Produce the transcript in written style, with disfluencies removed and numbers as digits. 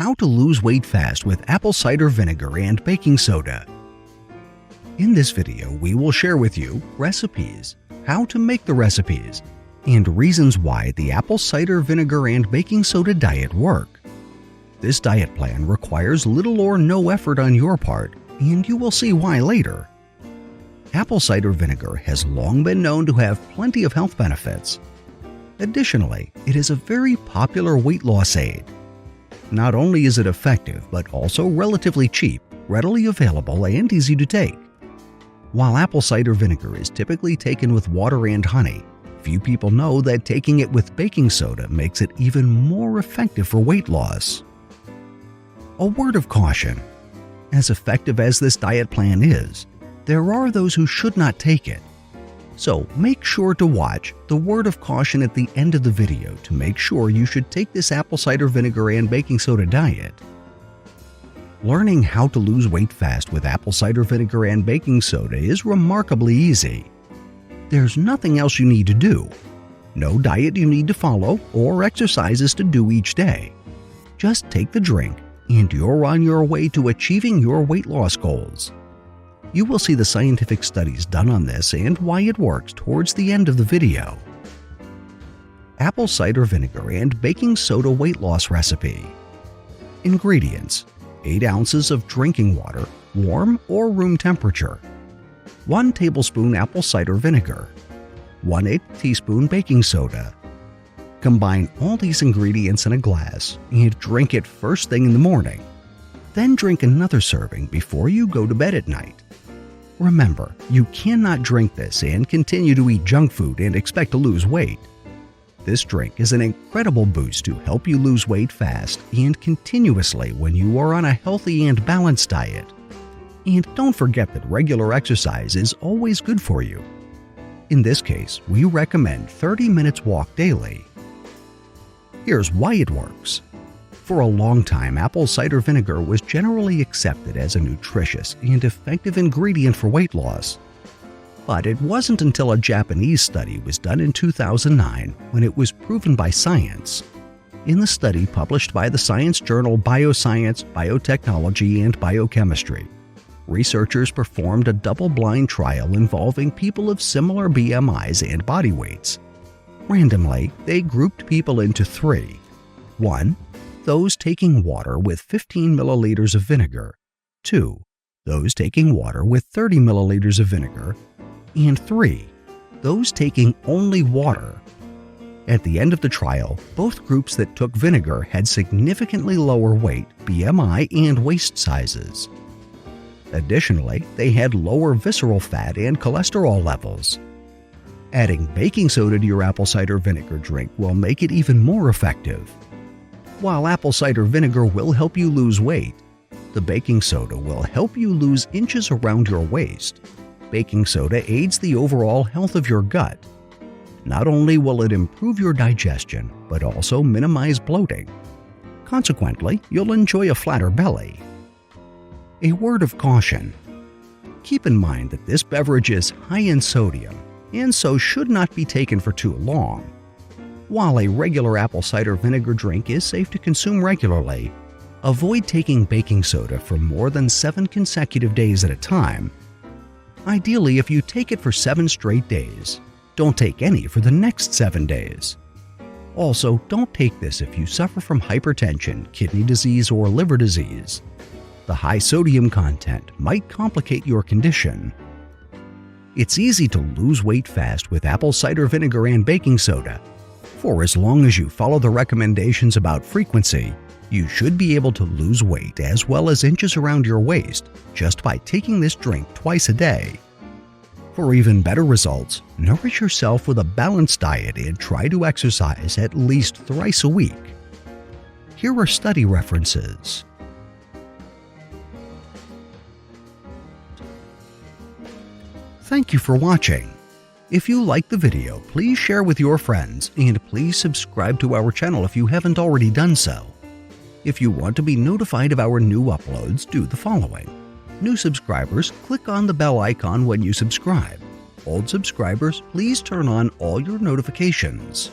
How to lose weight fast with apple cider vinegar and baking soda. In this video, we will share with you recipes, how to make the recipes, and reasons why the apple cider vinegar and baking soda diet work. This diet plan requires little or no effort on your part, and you will see why later. Apple cider vinegar has long been known to have plenty of health benefits. Additionally, it is a very popular weight loss aid. Not only is it effective, but also relatively cheap, readily available, and easy to take. While apple cider vinegar is typically taken with water and honey, few people know that taking it with baking soda makes it even more effective for weight loss. A word of caution: as effective as this diet plan is, there are those who should not take it. So make sure to watch the word of caution at the end of the video to make sure you should take this apple cider vinegar and baking soda diet. Learning how to lose weight fast with apple cider vinegar and baking soda is remarkably easy. There's nothing else you need to do. No diet you need to follow or exercises to do each day. Just take the drink and you're on your way to achieving your weight loss goals. You will see the scientific studies done on this and why it works towards the end of the video. Apple cider vinegar and baking soda weight loss recipe. Ingredients: 8 ounces of drinking water, warm or room temperature. 1 tablespoon apple cider vinegar. 1/8 teaspoon baking soda. Combine all these ingredients in a glass and drink it first thing in the morning. Then drink another serving before you go to bed at night. Remember, you cannot drink this and continue to eat junk food and expect to lose weight. This drink is an incredible boost to help you lose weight fast and continuously when you are on a healthy and balanced diet. And don't forget that regular exercise is always good for you. In this case, we recommend 30 minutes walk daily. Here's why it works. For a long time, apple cider vinegar was generally accepted as a nutritious and effective ingredient for weight loss. But it wasn't until a Japanese study was done in 2009 when it was proven by science. In the study published by the science journal Bioscience, Biotechnology, and Biochemistry, researchers performed a double-blind trial involving people of similar BMIs and body weights. Randomly, they grouped people into 3. 1. Those taking water with 15 milliliters of vinegar. 2. Those taking water with 30 milliliters of vinegar. And 3. Those taking only water. At the end of the trial, both groups that took vinegar had significantly lower weight, BMI, and waist sizes. Additionally, they had lower visceral fat and cholesterol levels. Adding baking soda to your apple cider vinegar drink will make it even more effective. While apple cider vinegar will help you lose weight, the baking soda will help you lose inches around your waist. Baking soda aids the overall health of your gut. Not only will it improve your digestion, but also minimize bloating. Consequently, you'll enjoy a flatter belly. A word of caution: keep in mind that this beverage is high in sodium and so should not be taken for too long. While a regular apple cider vinegar drink is safe to consume regularly, avoid taking baking soda for more than 7 consecutive days at a time. Ideally, if you take it for 7 straight days, don't take any for the next 7 days. Also, don't take this if you suffer from hypertension, kidney disease, or liver disease. The high sodium content might complicate your condition. It's easy to lose weight fast with apple cider vinegar and baking soda. For as long as you follow the recommendations about frequency, you should be able to lose weight as well as inches around your waist just by taking this drink twice a day. For even better results, nourish yourself with a balanced diet and try to exercise at least thrice a week. Here are study references. Thank you for watching. If you liked the video, please share with your friends and please subscribe to our channel if you haven't already done so. If you want to be notified of our new uploads, do the following. New subscribers, click on the bell icon when you subscribe. Old subscribers, please turn on all your notifications.